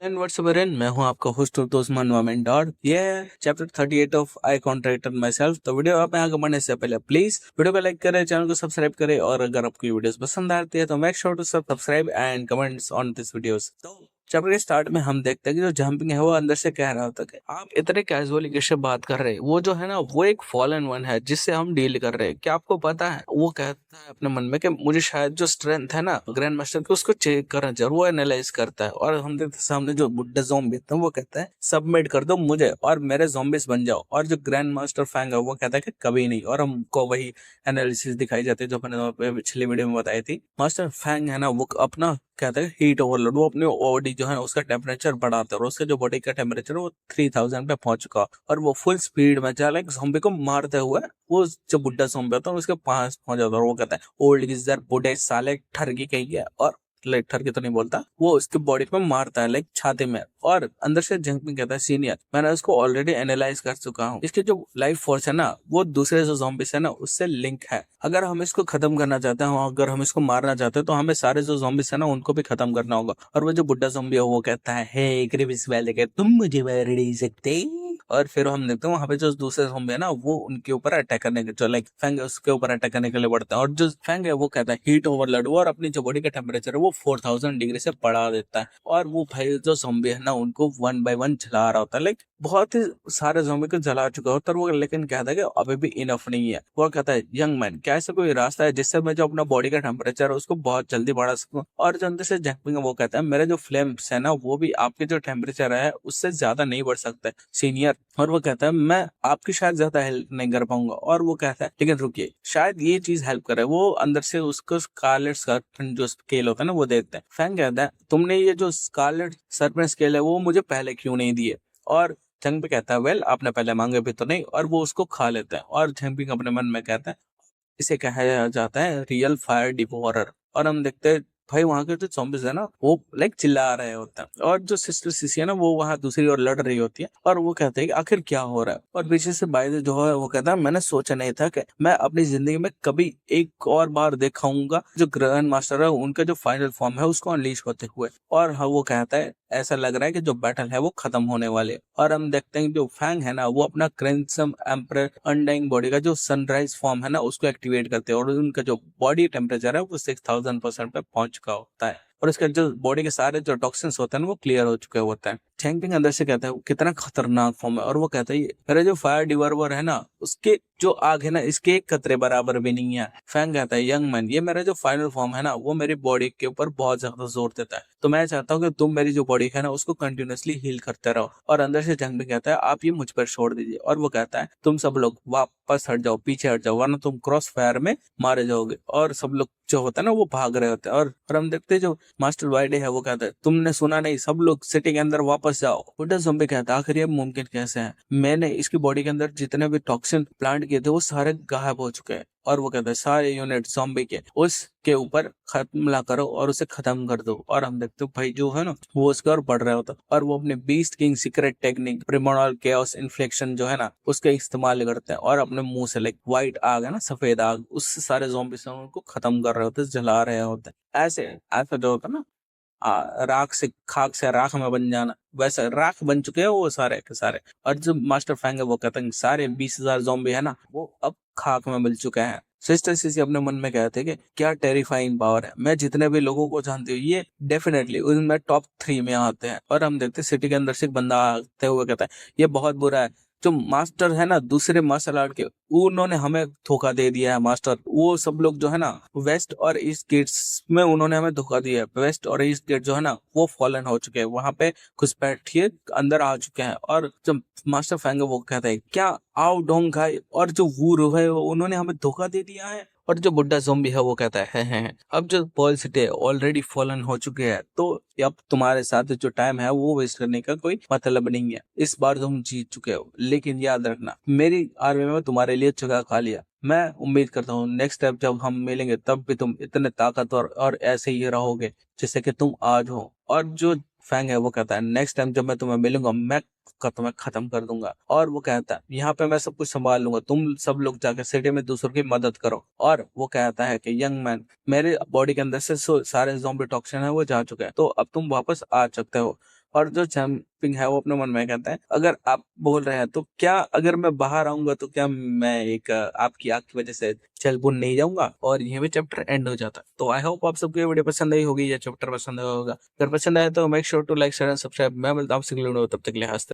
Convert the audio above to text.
And what's up everyone, मैं हूं आपका होस्ट ऑफ दोस्तमान मोमेंट डॉट। ये है chapter 38 of I contracted myself. तो वीडियो आप आगे बढ़ने से पहले प्लीज वीडियो को लाइक करें, चैनल को सब्सक्राइब करें, और अगर आपको वीडियोस पसंद आती है तो make sure to subscribe and comments on this videos. तो चैप्टर के स्टार्ट में हम देखते हैं कि जो जंपिंग है वो अंदर से कह रहा होता है कि आप इतने कैजुअली किससे बात कर रहे हैं, वो जो है ना वो एक फॉलन वन है जिससे हम डील कर रहे हैं। क्या आपको पता है? वो कहता है अपने मन में कि मुझे शायद जो स्ट्रेंथ है ना ग्रैंड मास्टर की उसको चेक करना चाहिए, वो एनालाइज करता है। और हम देखते सामने जो बुड्ढा ज़ॉम्बी है वो कहता है सबमिट कर दो मुझे और मेरे ज़ॉम्बीज बन जाओ। और जो ग्रैंड मास्टर फैंग है वो कहता है कि कभी नहीं। और हमको वही एनालिसिस दिखाई जाती है जो मैंने पिछली वीडियो में बताई थी। मास्टर फैंग है ना वो अपना कहता है हीट ओवरलोड, वो अपनी बॉडी जो है उसका टेम्परेचर बढ़ाता है और उसका जो बॉडी का टेम्परेचर वो 3000 पे पहुंच चुका और वो फुल स्पीड में चला एक ज़ॉम्बी को मारते हुए वो जो बुड्ढा ज़ॉम्बी होता है उसके पास पहुंच जाता है। और वो कहता है ओल्ड गिजर बुड्ढे साले ठरकी कही है, और लाइक ठरकी तो नहीं बोलता, वो उसकी बॉडी पे मारता है लाइक छाती में। और अंदर से जंपिंग कहता है सीनियर मैंने उसको ऑलरेडी एनालाइज कर चुका हूँ, इसकी जो लाइफ फोर्स है ना वो दूसरे जो ज़ॉम्बीज है ना उससे लिंक है। अगर हम इसको खत्म करना चाहते हैं, अगर हम इसको मारना चाहते हैं तो हमें सारे जो ज़ॉम्बीज है ना उनको भी खत्म करना होगा। और वो जो बुड्ढा ज़ॉम्बी है वो कहता है हे क्रिविस वाले के तुम मुझे मार नहीं सकते। और फिर हम देखते हैं वहां पे जो दूसरे ज़ॉम्बी है ना वो उनके ऊपर अटैक करने के जो लाइक फैंग है उसके ऊपर अटैक करने के लिए बढ़ता है। और जो फैंग है वो कहता है हीट ओवरलोड, और अपनी जो बॉडी का टेम्परेचर है वो 4000 डिग्री से बढ़ा देता है। और वो भाई जो ज़ॉम्बी है ना उनको वन बाय वन जला रहा होता है, लाइक बहुत ही सारे ज़ॉम्बी को जला चुका होता है वो। लेकिन कहता है कि अभी भी इनफ नहीं है। वो कहता है यंग मैन क्या ऐसा कोई रास्ता है जिससे मैं जो अपना बॉडी का टेम्परेचर है उसको बहुत जल्दी बढ़ा सकूं। और जो अंदर से जंपिंग है वो कहता है मेरे जो फ्लेम्स है ना वो भी आपके जो टेम्परेचर है उससे ज्यादा नहीं बढ़ सकते सीनियर। और वो कहता है मैं आपकी शायद ज्यादा हेल्प नहीं कर पाऊंगा। और वो कहता है लेकिन रुकिए शायद ये चीज हेल्प करे। वो अंदर से उसको स्कारलेट सर्पेंट जो स्केल होता है ना वो देते हैं। फैंग कहता है तुमने ये जो स्कारलेट सर्पेंट स्केल है वो मुझे पहले क्यों नहीं दिए। और जंग भी कहता है वेल आपने पहले मांगे भी तो नहीं। और वो उसको खा लेता है। और जंपिंग अपने मन में कहता है इसे कहा जाता है रियल फायर डिवोरर। और हम देखते हैं भाई वहां के जो zombies है ना वो लाइक चिल्ला रहे होते हैं। और जो सिस्टर सिसी है ना वो वहां दूसरी ओर लड़ रही होती है। और वो कहते हैं कि आखिर क्या हो रहा है। और पीछे से बाइदे जो है वो कहता है मैंने सोचा नहीं था कि मैं अपनी जिंदगी में कभी एक और बार देखाऊंगा जो ग्रैंड मास्टर है उनका जो फाइनल फॉर्म है उसको अनलीश होते हुए। और हाँ वो कहता है ऐसा लग रहा है कि जो बैटल है वो खत्म होने वाले है। और हम देखते हैं जो फैंग है ना वो अपना क्रेंसम एम्पर अनडाइंग बॉडी का जो सनराइज फॉर्म है ना उसको एक्टिवेट करते हैं। और उनका जो बॉडी टेम्परेचर है वो 6000% पे पहुंच चुका होता है। और उसके जो बॉडी के सारे जो टॉक्सिन्स होते हैं ना वो क्लियर हो चुके होते हैं। चैंपिंग अंदर से कहता है कितना खतरनाक फॉर्म है। और वो कहता है मेरा जो फायर डिवरवर है ना उसके जो आग है ना इसके एक कतरे बराबर भी नहीं है। फैंग कहता है यंग मैन ये मेरा जो फाइनल फॉर्म है ना वो मेरी बॉडी के ऊपर बहुत ज्यादा जोर देता है, तो मैं चाहता हूँ कि तुम मेरी जो बॉडी है ना उसको कंटिन्यूअसली हील करते रहो। और अंदर से जंग भी कहता है आप ये मुझ पर छोड़ दीजिए। और वो कहता है तुम सब लोग वापस हट जाओ, पीछे हट जाओ, वरना तुम क्रॉस फायर में मारे जाओगे। और सब लोग जो होता है ना वो भाग रहे होते हैं। और हम देखते हैं जो मास्टर वाइडे है वो कहता है तुमने सुना नहीं, सब लोग सिटी के अंदर वापस जाओ। बुड्ढा ज़ॉम्बी कहता है आखिर ये मुमकिन कैसे है, मैंने इसकी बॉडी के अंदर जितने भी टॉक्सिन प्लांट किए थे वो सारे गायब हो चुके हैं। और वो कहता है सारे यूनिट ज़ॉम्बी के उसके ऊपर हमला करो और उसे खत्म कर दो। और हम देखते हो भाई जो है ना वो उसके और बढ़ रहा होता है। और वो अपने beast king secret technique primal chaos inflection जो है ना उसका इस्तेमाल करते हैं। और अपने मुंह से लाइक व्हाइट आग है ना सफेद आग उससे सारे ज़ॉम्बी से उनको खत्म कर रहे होते हैं, जला रहे होते हैं। ऐसे ऐसा जो होता है ना राख से खाक से राख में बन जाना, वैसे राख बन चुके हैं वो सारे के सारे। और जो मास्टर फैंग है वो कहते हैं सारे 20,000 ज़ॉम्बी है ना वो अब खाक में मिल चुके हैं। सिस्टर सीसी अपने मन में कहते हैं कि क्या टेरिफाइंग पावर है, मैं जितने भी लोगों को जानती हूँ ये डेफिनेटली उनमें टॉप 3 में आते हैं। और हम देखते हैं सिटी के अंदर से एक बंदा आते हुए कहता है ये बहुत बुरा है, जो मास्टर है ना दूसरे मार्शल आर्ट के उन्होंने हमें धोखा दे दिया है। मास्टर वो सब लोग जो है ना वेस्ट और ईस्ट गेट्स में उन्होंने हमें धोखा दिया है। वेस्ट और ईस्ट गेट जो है ना वो फॉलन हो चुके हैं, वहां पे घुसपैठिए अंदर आ चुके हैं। और जो मास्टर फैंग है वो कहता है क्या आओ डोंग खाई, और जो वूर है उन्होंने हमें धोखा दे दिया है। और जो बुड्ढा ज़ॉम्बी है वो कहता है अब जो पर्ल सिटी ऑलरेडी फॉलन हो चुके हैं, तो अब तुम्हारे साथ जो टाइम है वो वेस्ट करने का कोई मतलब नहीं है। इस बार तुम जीत चुके हो, लेकिन याद रखना मेरी आर्मी में तुम्हारे लिए जगह खा लिया। मैं उम्मीद करता हूँ नेक्स्ट टाइम जब हम मिलेंगे तब भी तुम इतने ताकतवर और ऐसे ही रहोगे जैसे कि तुम आज हो। और जो फैंग है वो कहता है नेक्स्ट टाइम जब मैं तुम्हें मिलूंगा मैं तुम्हें खत्म कर दूंगा। और वो कहता है यहाँ पे मैं सब कुछ संभाल लूंगा, तुम सब लोग जाकर सिटी में दूसरों की मदद करो। और वो कहता है कि यंग मैन मेरे बॉडी के अंदर से सारे ज़ॉम्बी टॉक्सिन है वो जा चुके हैं, तो अब तुम वापस आ सकते हो। और जो जंपिंग है वो अपने मन में कहता है अगर आप बोल रहे हैं तो क्या अगर मैं बाहर आऊंगा तो क्या मैं एक आपकी आग की वजह से जल भुन नहीं जाऊंगा, और यहीं पे चैप्टर एंड हो जाता है। तो आई होप आप सबको ये वीडियो पसंद आई होगी या चैप्टर पसंद आया होगा। अगर पसंद आया तो make sure to like share and subscribe. मैं मिलता हूँ आपसे अगले वीडियो में, तब तक के लिए हंसते